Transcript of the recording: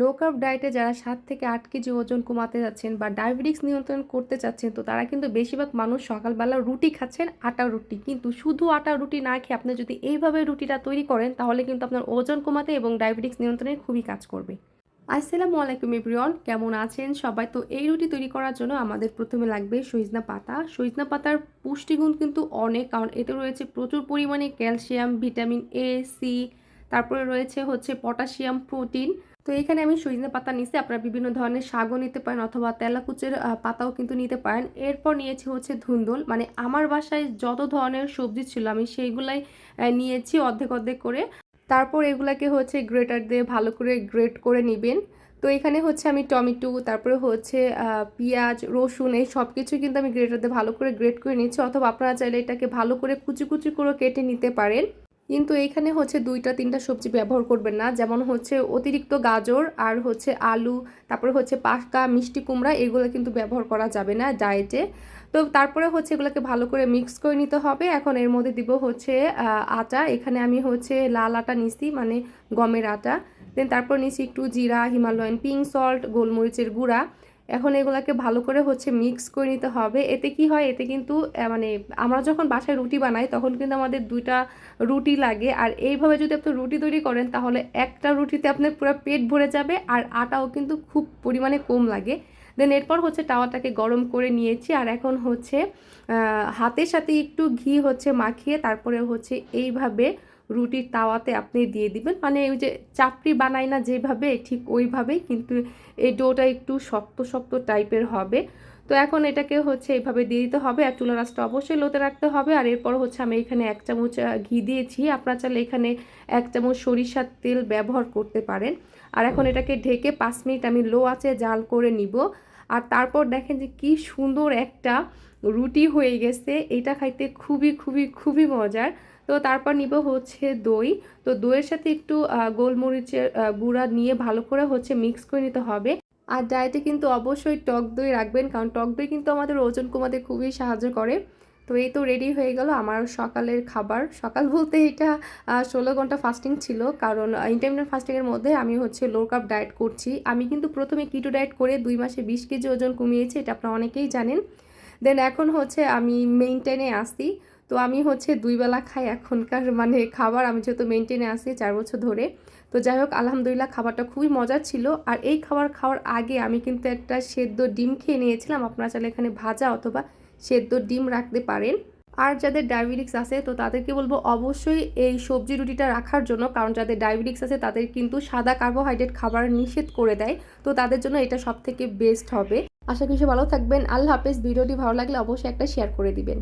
Low carb ডায়েটে যারা 7 থেকে 8 কেজি ওজন কমাতে যাচ্ছেন বা ডায়াবেটিক্স নিয়ন্ত্রণ করতে চাচ্ছেন, তো তারা কিন্তু বেশিরভাগ মানুষ সকালবেলা রুটি খাচ্ছেন, আটার রুটি। কিন্তু শুধু আটার রুটি না খেয়ে আপনি যদি এইভাবে রুটিটা তৈরি করেন, তাহলে কিন্তু আপনার ওজন কমাতে এবং ডায়াবেটিক্স নিয়ন্ত্রণে খুবই কাজ করবে। আসসালামু আলাইকুম এভরিওয়ান, কেমন আছেন সবাই? তো এই রুটি তৈরি করার জন্য আমাদের প্রথমে লাগবে সজনা পাতা। সজনা পাতার পুষ্টিগুণ কিন্তু অনেক, কারণ এতে রয়েছে প্রচুর পরিমাণে ক্যালসিয়াম, ভিটামিন এ, সি, তারপরে রয়েছে হচ্ছে পটাশিয়াম, প্রোটিন। তো এখানে আমি সজনা পাতা নিচ্ছি, আপনারা বিভিন্ন ধরনের শাকও নিতে পারেন অথবা তেলাকুচের পাতাও কিন্তু নিতে পারেন। এরপর নিয়েছি হচ্ছে ধুন্দল, মানে আমার বাসায় যত ধরনের সবজি ছিল আমি সেইগুলাই নিয়েছি অর্ধেক অর্ধেক করে। তারপর এগুলাকে হচ্ছে গ্রেটার দিয়ে ভালো করে গ্রেট করে নেবেন। তো এখানে হচ্ছে আমি টমেটো, তারপরে হচ্ছে পেঁয়াজ, রসুন, এই সব কিছু কিন্তু আমি গ্রেটার দিয়ে ভালো করে গ্রেট করে নিচ্ছি, অথবা আপনারা চাইলে এটাকে ভালো করে কুচি কুচি করে কেটে নিতে পারেন। কিন্তু এইখানে হচ্ছে 2-3টা সবজি ব্যবহার করবেন না, যেমন হচ্ছে অতিরিক্ত গাজর আর হচ্ছে আলু, তারপরে হচ্ছে পাকা মিষ্টি কুমড়া, এগুলো কিন্তু ব্যবহার করা যাবে না ডায়েটে। তো তারপরে হচ্ছে এগুলোকে ভালো করে মিক্স করে নিতে হবে। এখন এর মধ্যে দিব হচ্ছে আটা। এখানে আমি হচ্ছে লাল আটা নিছি, মানে গমের আটা। দেন তারপর নিছি একটু জিরা, হিমালয়ান পিঙ্ক সল্ট, গোলমরিচের গুঁড়া। এখন এগুলাকে ভালো করে হচ্ছে মিক্স করে নিতে হবে। এতে কি হয়, এতে কিন্তু মানে আমরা যখন বাসায় রুটি বানাই তখন কিন্তু আমাদের 2টা রুটি লাগে, আর এইভাবে যদি আপনি রুটি তৈরি করেন তাহলে একটা রুটিতে আপনার পুরো পেট ভরে যাবে, আর আটাও কিন্তু খুব পরিমাণে কম লাগে। দেন এরপর হচ্ছে তাওয়াটাকে গরম করে নিয়েছি, আর এখন হচ্ছে হাতের সাথে একটু ঘি হচ্ছে মাখিয়ে তারপরে হচ্ছে এইভাবে রুটির তাওয়াতে আপনি দিয়ে দিবেন, মানে ওই যে চাপড়ি বানাই না যেভাবে, ঠিক ওইভাবেই, কিন্তু এই ডোটা একটু শক্ত শক্ত টাইপের হবে। তো এখন এটাকে হচ্ছে এইভাবে দিয়ে দিতে হবে, আর চুলার আঁচটা অবশ্যই লোতে রাখতে হবে। আর এরপর হচ্ছে আমি এখানে 1 চামচ ঘি দিয়েছি, আপনারা চাইলে এখানে 1 চামচ সরিষার তেল ব্যবহার করতে পারেন। আর এখন এটাকে ঢেকে 5 মিনিট আমি লো আঁচে জাল করে নিব। আর তারপর দেখেন যে কি সুন্দর একটা রুটি হয়ে গেছে, এটা খাইতে খুবই খুবই খুবই মজার। তো তারপর নিব হচ্ছে দই। তো দইয়ের সাথে একটু গোলমরিচের গুঁড়া নিয়ে ভালো করে হচ্ছে মিক্স করে নিতে হবে। আর ডায়েটে কিন্তু অবশ্যই টক দই রাখবেন, কারণ টক দই কিন্তু আমাদের ওজন কমাতে খুবই সাহায্য করে। তো এই তো রেডি হয়ে গেল আমার সকালের খাবার। সকাল বলতে এটা 16 ঘন্টা ফাস্টিং ছিল, কারণ ইন্টারমিটেন্ট ফাস্টিংয়ের মধ্যে আমি হচ্ছে লো কার্ব ডায়েট করছি। আমি কিন্তু প্রথমে কিটো ডায়েট করে 2 মাসে 20 কেজি ওজন কমিয়েছি, এটা আপনারা অনেকেই জানেন। দেন এখন হচ্ছে আমি মেইনটেনে আসি। তো আমি হচ্ছে 2 বেলা খাই এখনকার, মানে খাবার আমি যেহেতু মেইনটেনে আসি 4 বছর ধরে। তো যাই হোক, আলহামদুলিল্লাহ খাবারটা খুবই মজার ছিল। আর এই খাবার খাওয়ার আগে আমি কিন্তু একটা সেদ্ধ ডিম খেয়ে নিয়েছিলাম, আপনারা চাইলে এখানে ভাজা অথবা সেদ্ধ ডিম রাখতে পারেন। আর যাদের ডায়াবেটিক্স আছে তো তাদেরকে বলবো অবশ্যই এই সবজি রুটিটা রাখার জন্য, কারণ যাদের ডায়াবেটিক্স আছে তাদের কিন্তু সাদা কার্বোহাইড্রেট খাবার নিষেধ করে দেয়। তো তাদের জন্য এটা সবথেকে বেস্ট হবে। আশা করি ভালো থাকবেন। আল্লাহ হাফেজ। ভিডিওটি ভালো লাগলে অবশ্যই একটা শেয়ার করে দিবেন।